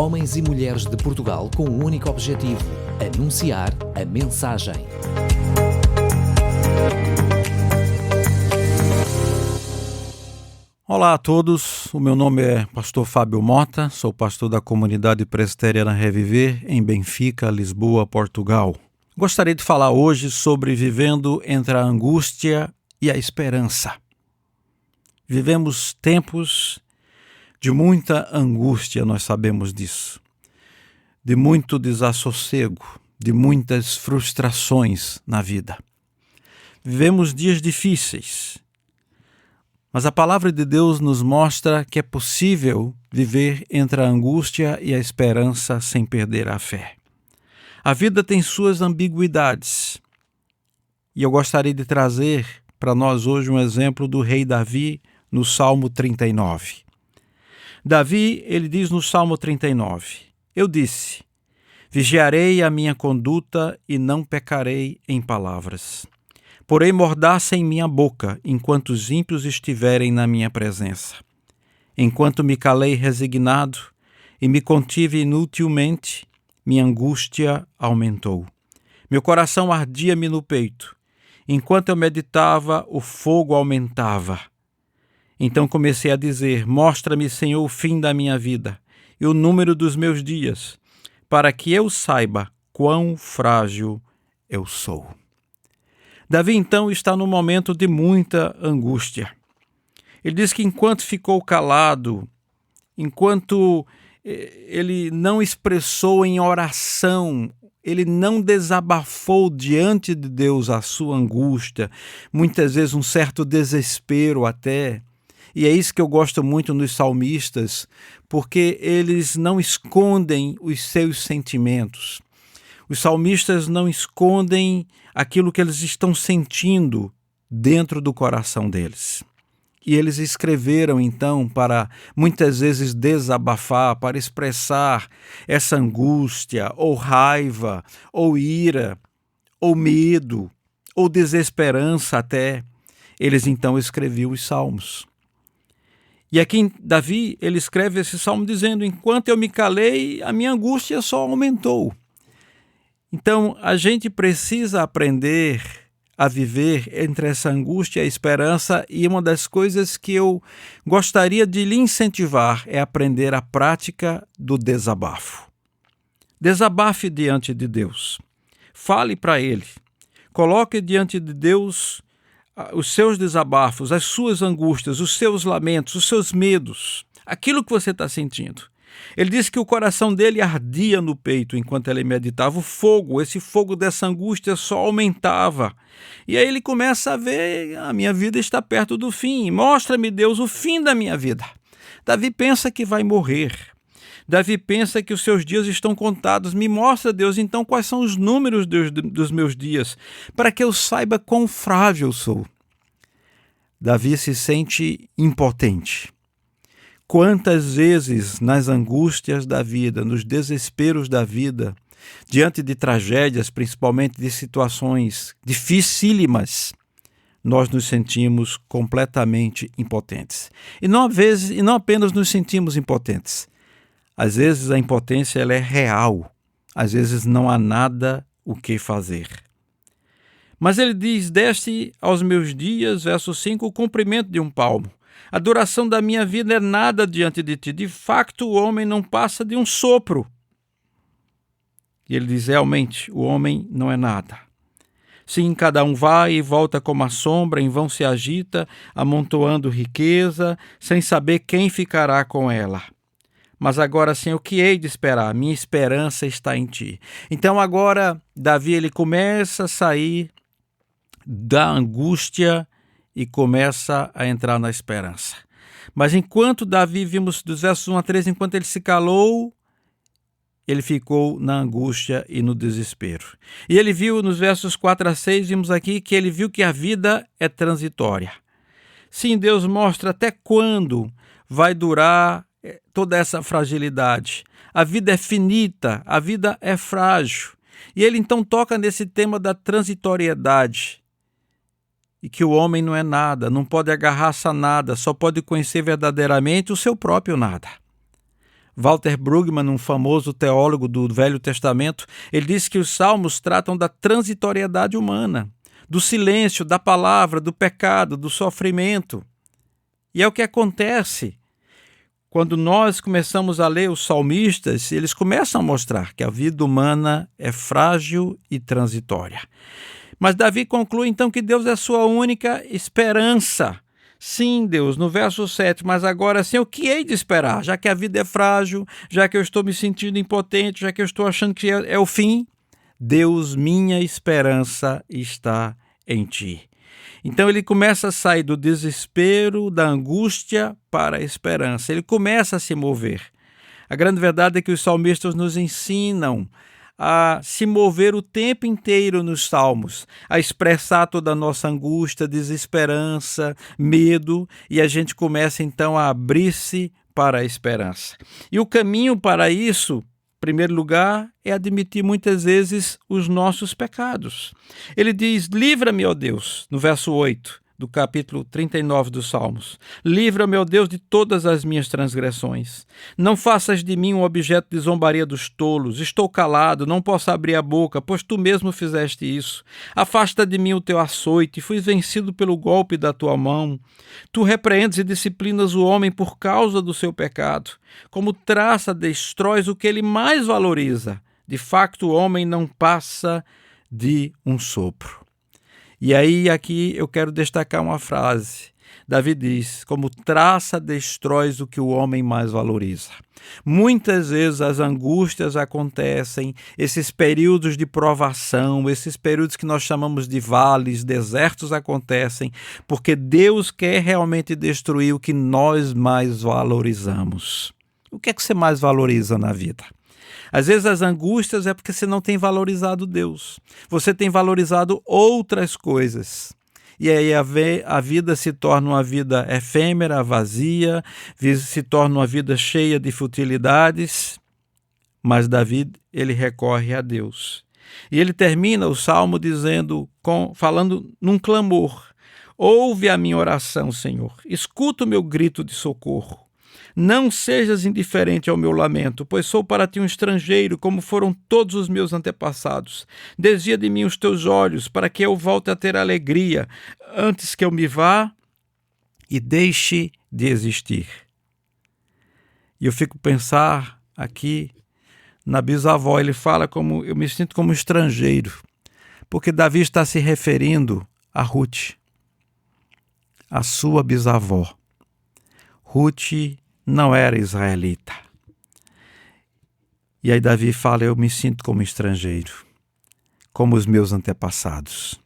Homens e mulheres de Portugal com um único objetivo: anunciar a mensagem. Olá a todos, o meu nome é pastor Fábio Mota, sou pastor da comunidade presbiteriana Reviver em Benfica, Lisboa, Portugal. Gostaria de falar hoje sobre vivendo entre a angústia e a esperança. Vivemos tempos de muita angústia, nós sabemos disso, de muito desassossego, de muitas frustrações na vida. Vivemos dias difíceis, mas a palavra de Deus nos mostra que é possível viver entre a angústia e a esperança sem perder a fé. A vida tem suas ambiguidades, e eu gostaria de trazer para nós hoje um exemplo do rei Davi no Salmo 39. Davi, ele diz no Salmo 39, eu disse, vigiarei a minha conduta e não pecarei em palavras. Porém mordaça em minha boca, enquanto os ímpios estiverem na minha presença. Enquanto me calei resignado e me contive inutilmente, minha angústia aumentou. Meu coração ardia-me no peito. Enquanto eu meditava, o fogo aumentava. Então comecei a dizer, mostra-me, Senhor, o fim da minha vida e o número dos meus dias, para que eu saiba quão frágil eu sou. Davi, então, está num momento de muita angústia. Ele diz que enquanto ficou calado, enquanto ele não expressou em oração, ele não desabafou diante de Deus a sua angústia, muitas vezes um certo desespero até. E é isso que eu gosto muito nos salmistas, porque eles não escondem os seus sentimentos. Os salmistas não escondem aquilo que eles estão sentindo dentro do coração deles. E eles escreveram, então, para muitas vezes desabafar, para expressar essa angústia, ou raiva, ou ira, ou medo, ou desesperança até. Eles, então, escreviam os salmos. E aqui Davi, ele escreve esse salmo dizendo, enquanto eu me calei, a minha angústia só aumentou. Então, a gente precisa aprender a viver entre essa angústia e a esperança, e uma das coisas que eu gostaria de lhe incentivar é aprender a prática do desabafo. Desabafe diante de Deus. Fale para Ele. Coloque diante de Deus os seus desabafos, as suas angústias, os seus lamentos, os seus medos, aquilo que você está sentindo. Ele disse que o coração dele ardia no peito enquanto ele meditava. Esse fogo dessa angústia só aumentava. E aí ele começa a ver, a minha vida está perto do fim. Mostra-me, Deus, o fim da minha vida. Davi pensa que vai morrer. Davi pensa que os seus dias estão contados. Me mostra, Deus, então, quais são os números dos meus dias, para que eu saiba quão frágil sou. Davi se sente impotente. Quantas vezes nas angústias da vida, nos desesperos da vida, diante de tragédias, principalmente de situações dificílimas, nós nos sentimos completamente impotentes. E não apenas nos sentimos impotentes. Às vezes a impotência ela é real. Às vezes não há nada o que fazer. Mas ele diz, deste aos meus dias, verso 5, o comprimento de um palmo. A duração da minha vida é nada diante de ti. De facto, o homem não passa de um sopro. E ele diz, realmente, o homem não é nada. Sim, cada um vai e volta como a sombra, em vão se agita, amontoando riqueza, sem saber quem ficará com ela. Mas agora sim, o que hei de esperar? Minha esperança está em ti. Então agora, Davi, ele começa a sair da angústia e começa a entrar na esperança. Mas enquanto Davi, vimos dos versos 1 a 3, enquanto ele se calou, ele ficou na angústia e no desespero. E ele viu nos versos 4 a 6, vimos aqui que ele viu que a vida é transitória. Sim, Deus mostra até quando vai durar toda essa fragilidade. A vida é finita, a vida é frágil. E ele então toca nesse tema da transitoriedade. E que o homem não é nada, não pode agarrar-se a nada, só pode conhecer verdadeiramente o seu próprio nada. Walter Brueggemann, um famoso teólogo do Velho Testamento, ele diz que os salmos tratam da transitoriedade humana, do silêncio, da palavra, do pecado, do sofrimento. E é o que acontece quando nós começamos a ler os salmistas. Eles começam a mostrar que a vida humana é frágil e transitória. Mas Davi conclui então que Deus é a sua única esperança. Sim, Deus, no verso 7, mas agora sim, o que hei de esperar? Já que a vida é frágil, já que eu estou me sentindo impotente, já que eu estou achando que é o fim, Deus, minha esperança está em ti. Então ele começa a sair do desespero, da angústia para a esperança. Ele começa a se mover. A grande verdade é que os salmistas nos ensinam a se mover o tempo inteiro nos salmos, a expressar toda a nossa angústia, desesperança, medo, e a gente começa então a abrir-se para a esperança. E o caminho para isso, em primeiro lugar, é admitir muitas vezes os nossos pecados. Ele diz: livra-me, ó Deus, no verso 8 do capítulo 39 dos Salmos. Livra-me, ó Deus, de todas as minhas transgressões. Não faças de mim um objeto de zombaria dos tolos. Estou calado, não posso abrir a boca, pois tu mesmo fizeste isso. Afasta de mim o teu açoite, fui vencido pelo golpe da tua mão. Tu repreendes e disciplinas o homem por causa do seu pecado. Como traça, destróis o que ele mais valoriza. De facto, o homem não passa de um sopro. E aí, aqui eu quero destacar uma frase. Davi diz: como traça, destróis o que o homem mais valoriza. Muitas vezes as angústias acontecem, esses períodos de provação, esses períodos que nós chamamos de vales, desertos acontecem, porque Deus quer realmente destruir o que nós mais valorizamos. O que é que você mais valoriza na vida? Às vezes as angústias é porque você não tem valorizado Deus. Você tem valorizado outras coisas. E aí a vida se torna uma vida efêmera, vazia, se torna uma vida cheia de futilidades. Mas Davi, ele recorre a Deus. E ele termina o salmo falando num clamor: ouve a minha oração, Senhor, escuta o meu grito de socorro. Não sejas indiferente ao meu lamento, pois sou para ti um estrangeiro, como foram todos os meus antepassados. Desvia de mim os teus olhos, para que eu volte a ter alegria, antes que eu me vá e deixe de existir. E eu fico pensar aqui na bisavó, ele fala como eu me sinto como estrangeiro, porque Davi está se referindo a Ruth, a sua bisavó. Ruth não era israelita. E aí Davi fala: eu me sinto como estrangeiro, como os meus antepassados.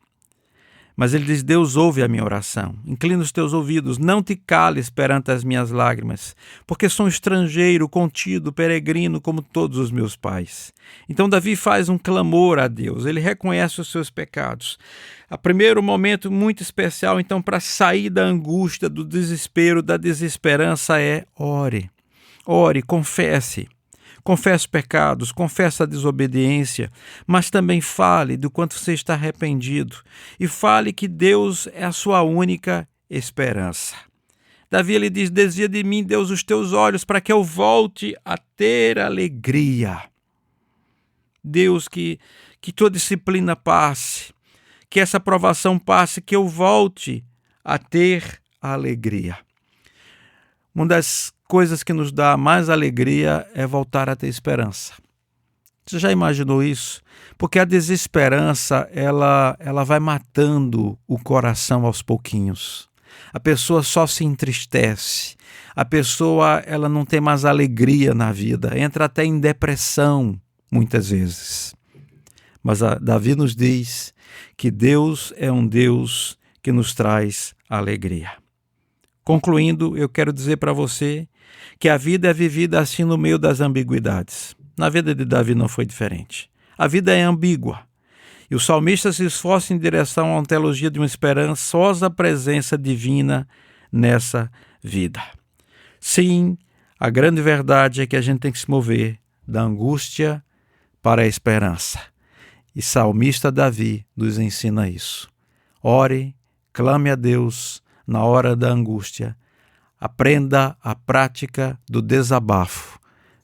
Mas ele diz: Deus, ouve a minha oração, inclina os teus ouvidos, não te cales perante as minhas lágrimas, porque sou um estrangeiro, contido, peregrino, como todos os meus pais. Então Davi faz um clamor a Deus, ele reconhece os seus pecados. O primeiro momento muito especial, então, para sair da angústia, do desespero, da desesperança é ore. Ore, confesse. Confesse pecados, confesse a desobediência, mas também fale do quanto você está arrependido e fale que Deus é a sua única esperança. Davi, ele diz: desvia de mim, Deus, os teus olhos para que eu volte a ter alegria. Deus, que tua disciplina passe, que essa provação passe, que eu volte a ter alegria. Uma das coisas que nos dá mais alegria é voltar a ter esperança. Você já imaginou isso? Porque a desesperança, ela vai matando o coração aos pouquinhos. A pessoa só se entristece. A pessoa, ela não tem mais alegria na vida. Entra até em depressão, muitas vezes. Mas Davi nos diz que Deus é um Deus que nos traz alegria. Concluindo, eu quero dizer para você que a vida é vivida assim no meio das ambiguidades. Na vida de Davi não foi diferente. A vida é ambígua. E o salmista se esforça em direção a uma teologia de uma esperançosa presença divina nessa vida. Sim, a grande verdade é que a gente tem que se mover da angústia para a esperança. E salmista Davi nos ensina isso. Ore, clame a Deus na hora da angústia. Aprenda a prática do desabafo.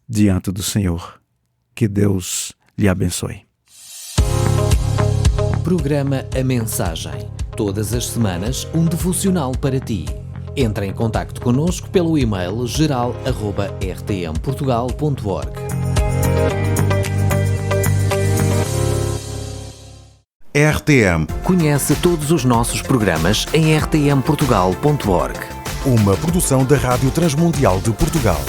diante do Senhor. Que Deus lhe abençoe. Programa A Mensagem. Todas as semanas, um devocional para ti. Entre em contacto connosco pelo e-mail geral@rtmportugal.org. RTM, Conhece todos os nossos programas em rtmportugal.org. uma produção da Rádio Transmundial de Portugal.